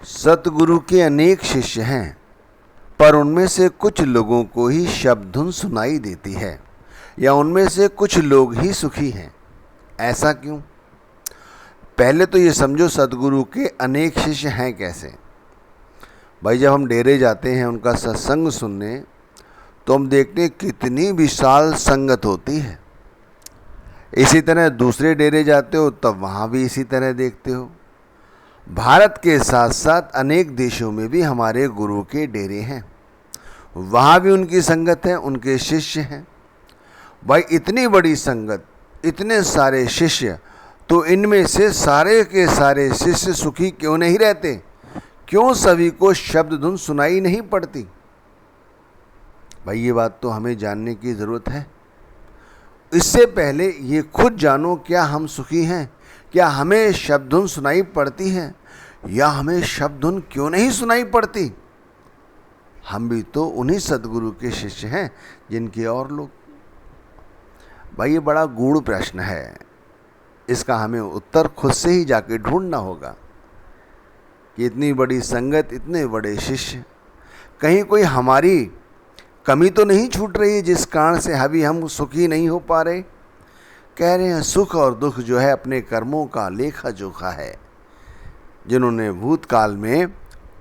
सतगुरु के अनेक शिष्य हैं, पर उनमें से कुछ लोगों को ही शब्द धुन सुनाई देती है, या उनमें से कुछ लोग ही सुखी हैं। ऐसा क्यों? पहले तो ये समझो, सतगुरु के अनेक शिष्य हैं कैसे। भाई जब हम डेरे जाते हैं उनका सत्संग सुनने, तो हम देखते हैं कितनी विशाल संगत होती है। इसी तरह दूसरे डेरे जाते हो तब वहाँ भी इसी तरह देखते हो। भारत के साथ साथ अनेक देशों में भी हमारे गुरु के डेरे हैं, वहाँ भी उनकी संगत है, उनके शिष्य हैं। भाई इतनी बड़ी संगत, इतने सारे शिष्य, तो इनमें से सारे के सारे शिष्य सुखी क्यों नहीं रहते? क्यों सभी को शब्द धुन सुनाई नहीं पड़ती? भाई ये बात तो हमें जानने की ज़रूरत है। इससे पहले ये खुद जानो, क्या हम सुखी हैं? क्या हमें शब्द धुन सुनाई पड़ती है, या हमें शब्द धुन क्यों नहीं सुनाई पड़ती? हम भी तो उन्हीं सतगुरु के शिष्य हैं जिनके और लोग। भाई ये बड़ा गूढ़ प्रश्न है, इसका हमें उत्तर खुद से ही जाके ढूंढना होगा कि इतनी बड़ी संगत, इतने बड़े शिष्य, कहीं कोई हमारी कमी तो नहीं छूट रही है जिस कारण से अभी हम सुखी नहीं हो पा रहे? कह रहे हैं सुख और दुख जो है अपने कर्मों का लेखा जोखा है। जिन्होंने भूतकाल में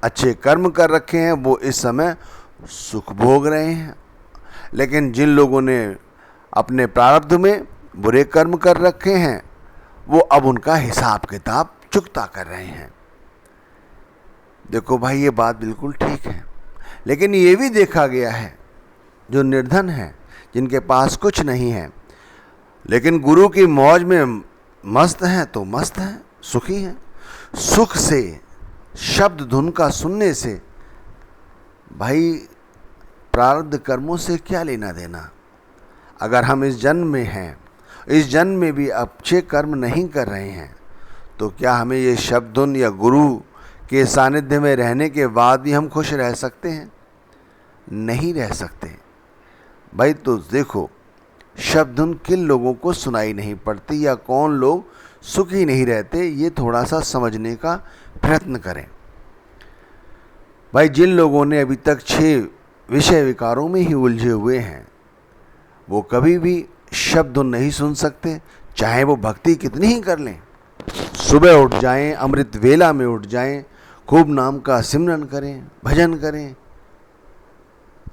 अच्छे कर्म कर रखे हैं वो इस समय सुख भोग रहे हैं, लेकिन जिन लोगों ने अपने प्रारब्ध में बुरे कर्म कर रखे हैं वो अब उनका हिसाब किताब चुकता कर रहे हैं। देखो भाई ये बात बिल्कुल ठीक है, लेकिन ये भी देखा गया है जो निर्धन हैं, जिनके पास कुछ नहीं है, लेकिन गुरु की मौज में मस्त हैं, तो मस्त हैं, सुखी हैं। सुख से, शब्द धुन का सुनने से भाई प्रारब्ध कर्मों से क्या लेना देना? अगर हम इस जन्म में हैं, इस जन्म में भी अच्छे कर्म नहीं कर रहे हैं, तो क्या हमें ये शब्द धुन या गुरु के सानिध्य में रहने के बाद भी हम खुश रह सकते हैं? नहीं रह सकते। भाई तो देखो, शब्द धुन किन लोगों को सुनाई नहीं पड़ती, या कौन लोग सुखी नहीं रहते, ये थोड़ा सा समझने का प्रयत्न करें। भाई जिन लोगों ने अभी तक 6 विषय विकारों में ही उलझे हुए हैं, वो कभी भी शब्द धुन नहीं सुन सकते, चाहे वो भक्ति कितनी ही कर लें। सुबह उठ जाएं, अमृत वेला में उठ जाएं, खूब नाम का सिमरन करें, भजन करें,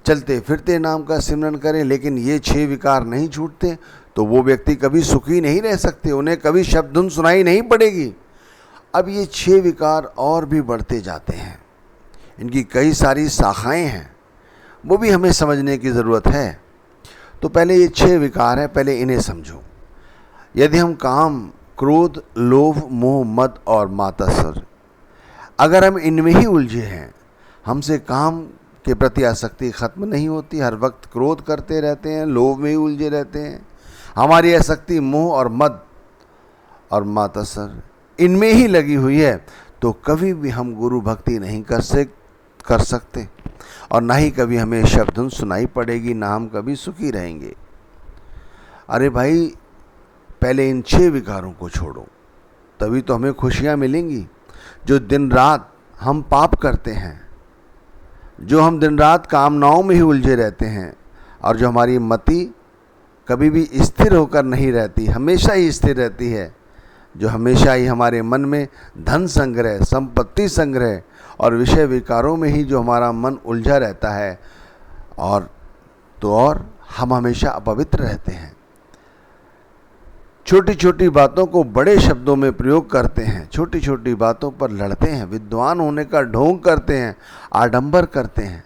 चलते फिरते नाम का सिमरन करें, लेकिन ये 6 विकार नहीं छूटते, तो वो व्यक्ति कभी सुखी नहीं रह सकते, उन्हें कभी शब्द धुन सुनाई नहीं पड़ेगी। अब ये 6 विकार और भी बढ़ते जाते हैं, इनकी कई सारी शाखाएं हैं, वो भी हमें समझने की ज़रूरत है। तो पहले ये 6 विकार हैं, पहले इन्हें समझो। यदि हम काम, क्रोध, लोभ, मोह, मद और मात्सर्य, अगर हम इनमें ही उलझे हैं, हमसे काम के प्रति आसक्ति खत्म नहीं होती, हर वक्त क्रोध करते रहते हैं, लोभ में ही उलझे रहते हैं, हमारी आसक्ति मोह और मद और मात्सर्य इनमें ही लगी हुई है, तो कभी भी हम गुरु भक्ति नहीं कर सकते, और ना ही कभी हमें शब्द धुन सुनाई पड़ेगी, ना हम कभी सुखी रहेंगे। अरे भाई पहले इन 6 विकारों को छोड़ो, तभी तो हमें खुशियाँ मिलेंगी। जो दिन रात हम पाप करते हैं, जो हम दिन रात कामनाओं में ही उलझे रहते हैं, और जो हमारी मति कभी भी स्थिर होकर नहीं रहती, हमेशा ही स्थिर रहती है, जो हमेशा ही हमारे मन में धन संग्रह, संपत्ति संग्रह और विषय विकारों में ही जो हमारा मन उलझा रहता है, और हम हमेशा अपवित्र रहते हैं। छोटी छोटी बातों को बड़े शब्दों में प्रयोग करते हैं, छोटी छोटी बातों पर लड़ते हैं, विद्वान होने का ढोंग करते हैं, आडंबर करते हैं।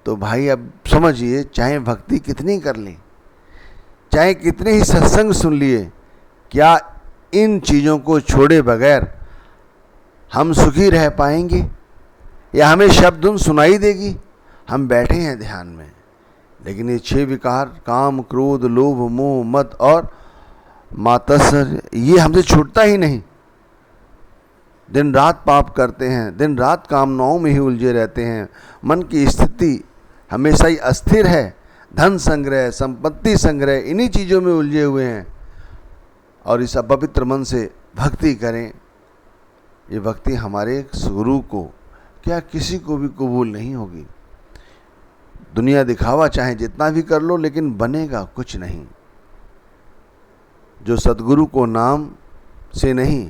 तो भाई अब समझिए, चाहे भक्ति कितनी कर ली, चाहे कितने ही सत्संग सुन लिए, क्या इन चीज़ों को छोड़े बगैर हम सुखी रह पाएंगे, या हमें शब्द धुन सुनाई देगी? हम बैठे हैं ध्यान में, लेकिन ये 6 विकार, काम, क्रोध, लोभ, मोह, मद और मात्सर्य, ये हमसे छूटता ही नहीं। दिन रात पाप करते हैं, दिन रात कामनाओं में ही उलझे रहते हैं, मन की स्थिति हमेशा ही अस्थिर है, धन संग्रह, संपत्ति संग्रह, इन्हीं चीज़ों में उलझे हुए हैं, और इस अपवित्र मन से भक्ति करें। ये भक्ति हमारे गुरु को क्या किसी को भी कबूल नहीं होगी। दुनिया दिखावा चाहे जितना भी कर लो, लेकिन बनेगा कुछ नहीं। जो सतगुरु को नाम से नहीं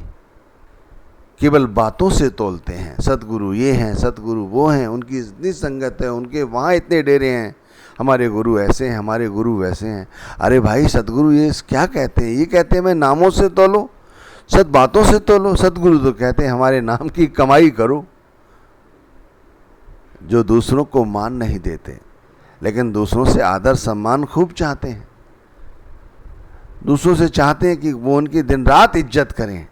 केवल बातों से तोलते हैं, सतगुरु ये हैं, सतगुरु वो हैं, उनकी इतनी संगत है, उनके वहाँ इतने डेरे हैं, हमारे गुरु ऐसे हैं, हमारे गुरु वैसे हैं। अरे भाई, सतगुरु ये क्या कहते हैं? ये कहते हैं मैं नामों से तोलो, सत बातों से तोलो। सतगुरु तो कहते हैं हमारे नाम की कमाई करो। जो दूसरों को मान नहीं देते, लेकिन दूसरों से आदर सम्मान खूब चाहते हैं, दूसरों से चाहते हैं कि वो उनकी दिन रात इज्जत करें,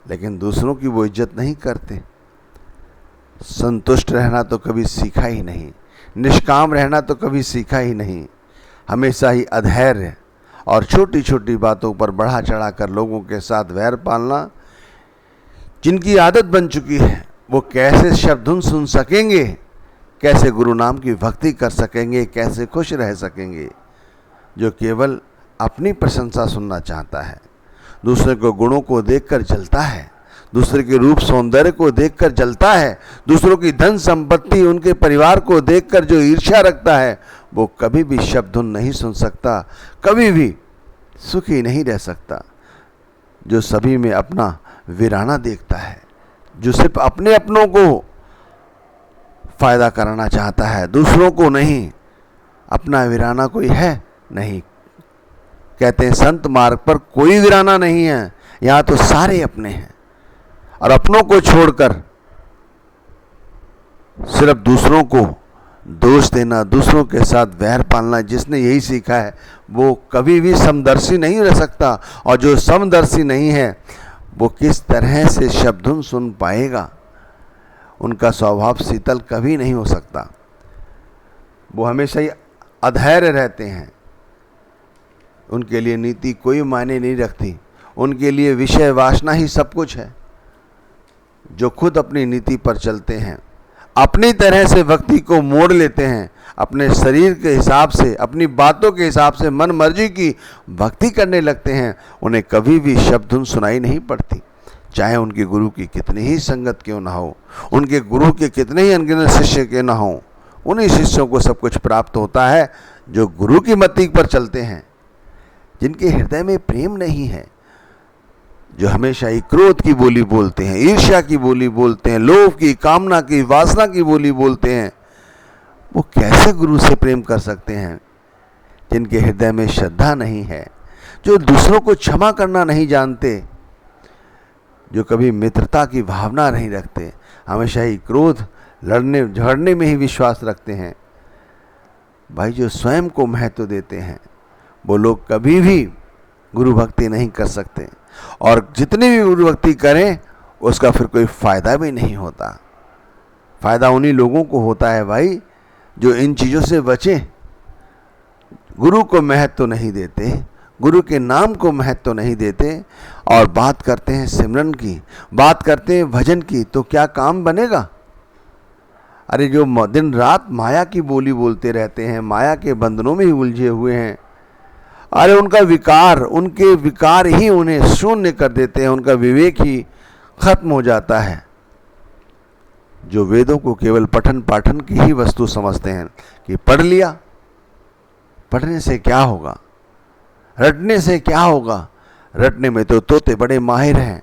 लेकिन दूसरों की वो इज्जत नहीं करते। संतुष्ट रहना तो कभी सीखा ही नहीं, निष्काम रहना तो कभी सीखा ही नहीं। हमेशा ही अधैर्य और छोटी छोटी बातों पर बढ़ा चढ़ा कर लोगों के साथ वैर पालना, जिनकी आदत बन चुकी है, वो कैसे शब्द धुन सुन सकेंगे, कैसे गुरु नाम की भक्ति कर सकेंगे, कैसे खुश रह सकेंगे। जो केवल अपनी प्रशंसा सुनना चाहता है, दूसरे को गुणों को देखकर जलता है, दूसरे के रूप सौंदर्य को देखकर जलता है, दूसरों की धन संपत्ति, उनके परिवार को देखकर जो ईर्ष्या रखता है, वो कभी भी शब्द धुन नहीं सुन सकता, कभी भी सुखी नहीं रह सकता। जो सभी में अपना वीराना देखता है, जो सिर्फ अपने अपनों को फायदा कराना चाहता है, दूसरों को नहीं, अपना वीराना कोई है नहीं। कहते हैं संत मार्ग पर कोई वीराना नहीं है, यहाँ तो सारे अपने हैं। और अपनों को छोड़कर सिर्फ दूसरों को दोष देना, दूसरों के साथ वैर पालना, जिसने यही सीखा है वो कभी भी समदर्शी नहीं रह सकता। और जो समदर्शी नहीं है वो किस तरह से शब्द धुन सुन पाएगा? उनका स्वभाव शीतल कभी नहीं हो सकता। वो हमेशा ही अधैर्य रहते हैं। उनके लिए नीति कोई मायने नहीं रखती, उनके लिए विषय वासना ही सब कुछ है। जो खुद अपनी नीति पर चलते हैं, अपनी तरह से भक्ति को मोड़ लेते हैं, अपने शरीर के हिसाब से, अपनी बातों के हिसाब से मन मर्जी की भक्ति करने लगते हैं, उन्हें कभी भी शब्द धुन सुनाई नहीं पड़ती। चाहे उनके गुरु की कितनी ही संगत क्यों ना हो, उनके गुरु के कितने ही अनगिनत शिष्य क्यों ना हो, उन्हीं शिष्यों को सब कुछ प्राप्त होता है जो गुरु की मति पर चलते हैं, जिनके हृदय में प्रेम नहीं है, जो हमेशा ही क्रोध की बोली बोलते हैं, ईर्ष्या की बोली बोलते हैं, लोभ की, कामना की, वासना की बोली बोलते हैं। वो कैसे गुरु से प्रेम कर सकते हैं? जिनके हृदय में श्रद्धा नहीं है, जो दूसरों को क्षमा करना नहीं जानते, जो कभी मित्रता की भावना नहीं रखते, हमेशा ही क्रोध, लड़ने झगड़ने में ही विश्वास रखते हैं। भाई, जो स्वयं को महत्व देते हैं, वो लोग कभी भी गुरु भक्ति नहीं कर सकते, और जितनी भी गुरु भक्ति करें उसका फिर कोई फायदा भी नहीं होता। फायदा उन्हीं लोगों को होता है भाई जो इन चीज़ों से बचे, गुरु को महत्व नहीं देते, गुरु के नाम को महत्व नहीं देते, और बात करते हैं सिमरन की, बात करते हैं भजन की, तो क्या काम बनेगा? अरे जो दिन रात माया की बोली बोलते रहते हैं, माया के बंधनों में ही उलझे हुए हैं, अरे उनके विकार ही उन्हें शून्य कर देते हैं, उनका विवेक ही खत्म हो जाता है। जो वेदों को केवल पठन पाठन की ही वस्तु समझते हैं कि पढ़ लिया, पढ़ने से क्या होगा, रटने से क्या होगा, रटने में तो तोते बड़े माहिर हैं।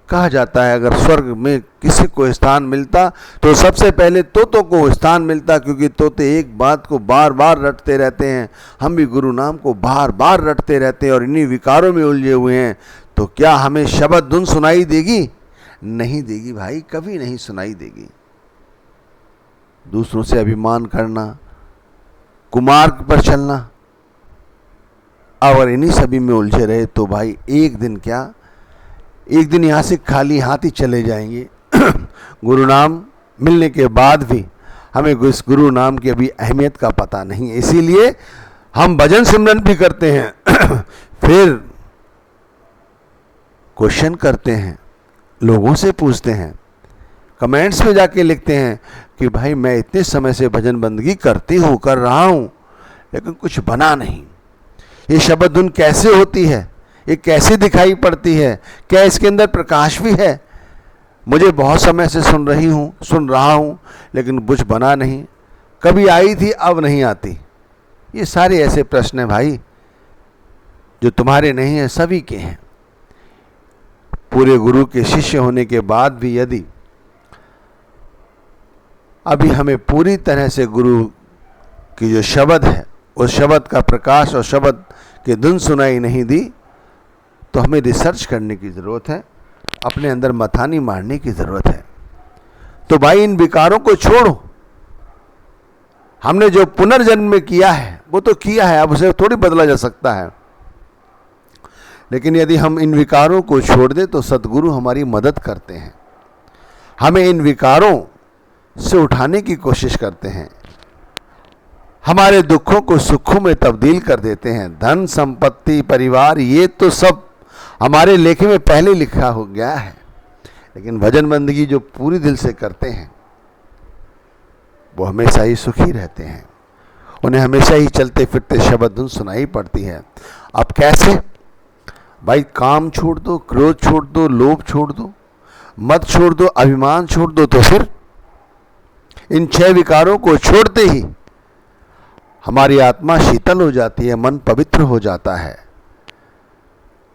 कहा जाता है अगर स्वर्ग में किसी को स्थान मिलता तो सबसे पहले तोतों को स्थान मिलता, क्योंकि तोते एक बात को बार बार रटते रहते हैं। हम भी गुरु नाम को बार बार रटते रहते हैं और इन्हीं विकारों में उलझे हुए हैं। तो क्या हमें शब्द धुन सुनाई देगी? नहीं देगी भाई, कभी नहीं सुनाई देगी। दूसरों से अभिमान करना, कुमार्ग पर चलना, अगर इन्हीं सभी में उलझे रहे तो भाई एक दिन यहाँ से खाली हाथ ही चले जाएंगे। गुरु नाम मिलने के बाद भी हमें इस गुरु नाम की अभी अहमियत का पता नहीं है, इसीलिए हम भजन सिमरन भी करते हैं फिर क्वेश्चन करते हैं, लोगों से पूछते हैं, कमेंट्स में जाके लिखते हैं कि भाई मैं इतने समय से भजन बंदगी कर रहा हूँ, लेकिन कुछ बना नहीं। ये शब्द धुन कैसे होती है, ये कैसे दिखाई पड़ती है, क्या इसके अंदर प्रकाश भी है? मुझे बहुत समय से सुन रहा हूँ, लेकिन कुछ बना नहीं, कभी आई थी अब नहीं आती। ये सारे ऐसे प्रश्न हैं भाई जो तुम्हारे नहीं हैं, सभी के हैं। पूरे गुरु के शिष्य होने के बाद भी यदि अभी हमें पूरी तरह से गुरु की जो शब्द है, उस शब्द का प्रकाश और शब्द की धुन सुनाई नहीं दी, तो हमें रिसर्च करने की ज़रूरत है, अपने अंदर मथानी मारने की ज़रूरत है। तो भाई इन विकारों को छोड़ो। हमने जो पुनर्जन्म में किया है वो तो किया है, अब उसे थोड़ी बदला जा सकता है। लेकिन यदि हम इन विकारों को छोड़ दें तो सद्गुरु हमारी मदद करते हैं, हमें इन विकारों से उठाने की कोशिश करते हैं, हमारे दुखों को सुखों में तब्दील कर देते हैं। धन संपत्ति परिवार ये तो सब हमारे लेखे में पहले लिखा हो गया है, लेकिन भजन बंदगी जो पूरी दिल से करते हैं वो हमेशा ही सुखी रहते हैं, उन्हें हमेशा ही चलते फिरते शब्द धुन सुनाई पड़ती है। अब कैसे? भाई काम छोड़ दो, क्रोध छोड़ दो, लोभ छोड़ दो, मत छोड़ दो, अभिमान छोड़ दो, तो फिर इन 6 विकारों को छोड़ते ही हमारी आत्मा शीतल हो जाती है, मन पवित्र हो जाता है,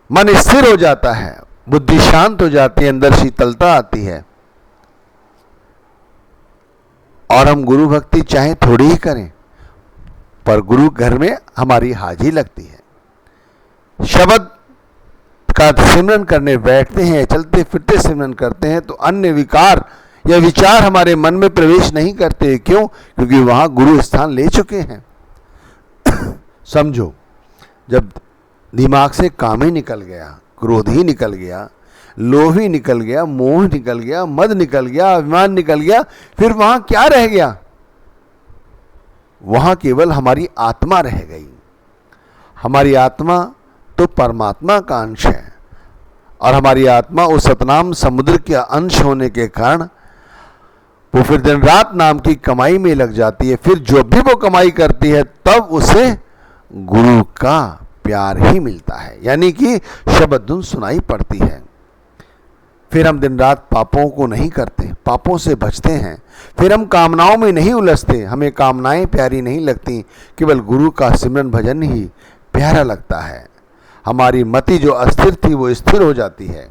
मन स्थिर हो जाता है, बुद्धि शांत हो जाती है, अंदर शीतलता आती है, और हम गुरु भक्ति चाहे थोड़ी ही करें पर गुरु घर में हमारी हाजिरी लगती है। शब्द का सिमरन करने बैठते हैं, चलते फिरते सिमरन करते हैं, तो अन्य विकार या विचार हमारे मन में प्रवेश नहीं करते। क्यों? क्योंकि वहां गुरु स्थान ले चुके हैं। समझो, जब दिमाग से काम ही निकल गया, क्रोध ही निकल गया, लोभ ही निकल गया, मोह निकल गया, मद निकल गया, अभिमान निकल गया, फिर वहां क्या रह गया? वहां केवल हमारी आत्मा रह गई। हमारी आत्मा तो परमात्मा का अंश है, और हमारी आत्मा उस सतनाम समुद्र के अंश होने के कारण वो फिर दिन रात नाम की कमाई में लग जाती है। फिर जो भी वो कमाई करती है तब उसे गुरु का प्यार ही मिलता है, यानी कि शब्द धुन सुनाई पड़ती है। फिर हम दिन रात पापों को नहीं करते, पापों से बचते हैं। फिर हम कामनाओं में नहीं उलझते, हमें कामनाएं प्यारी नहीं लगती, केवल गुरु का सिमरन भजन ही प्यारा लगता है। हमारी मति जो अस्थिर थी वो स्थिर हो जाती है।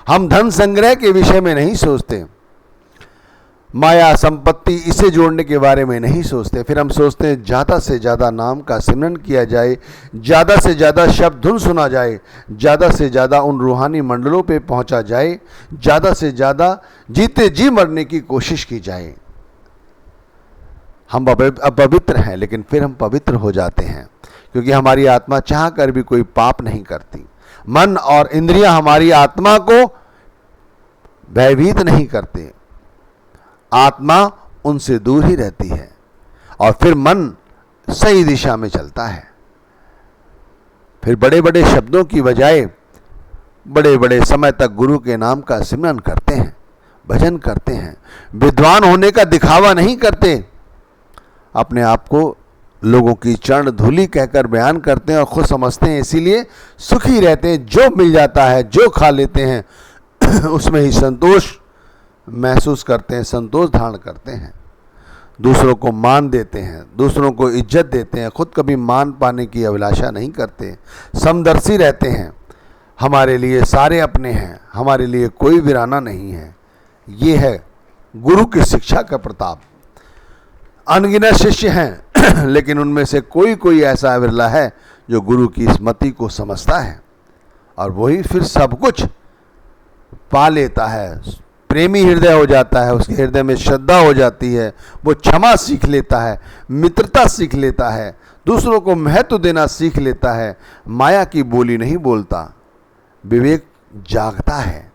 हम धन संग्रह के विषय में नहीं सोचते, माया संपत्ति इसे जोड़ने के बारे में नहीं सोचते। फिर हम सोचते हैं ज़्यादा से ज़्यादा नाम का सिमरन किया जाए, ज़्यादा से ज़्यादा शब्द धुन सुना जाए, ज़्यादा से ज़्यादा उन रूहानी मंडलों पे पहुंचा जाए, ज़्यादा से ज़्यादा जीते जी मरने की कोशिश की जाए। हम अपवित्र हैं, लेकिन फिर हम पवित्र हो जाते हैं, क्योंकि हमारी आत्मा चाह कर भी कोई पाप नहीं करती। मन और इंद्रियां हमारी आत्मा को भयभीत नहीं करते, आत्मा उनसे दूर ही रहती है, और फिर मन सही दिशा में चलता है। फिर बड़े बड़े शब्दों की बजाय बड़े बड़े समय तक गुरु के नाम का सिमरन करते हैं, भजन करते हैं। विद्वान होने का दिखावा नहीं करते, अपने आप को लोगों की चरण धूली कहकर बयान करते हैं और खुद समझते हैं, इसीलिए सुखी रहते हैं। जो मिल जाता है, जो खा लेते हैं उसमें ही संतोष महसूस करते हैं, संतोष धारण करते हैं। दूसरों को मान देते हैं, दूसरों को इज्जत देते हैं, खुद कभी मान पाने की अभिलाषा नहीं करते, समदर्शी रहते हैं। हमारे लिए सारे अपने हैं, हमारे लिए कोई वीराना नहीं है। ये है गुरु की शिक्षा का प्रताप। अनगिनत शिष्य हैं लेकिन उनमें से कोई कोई ऐसा विरला है जो गुरु की स्मृति को समझता है, और वही फिर सब कुछ पा लेता है। प्रेमी हृदय हो जाता है, उसके हृदय में श्रद्धा हो जाती है, वो क्षमा सीख लेता है, मित्रता सीख लेता है, दूसरों को महत्व देना सीख लेता है, माया की बोली नहीं बोलता, विवेक जागता है।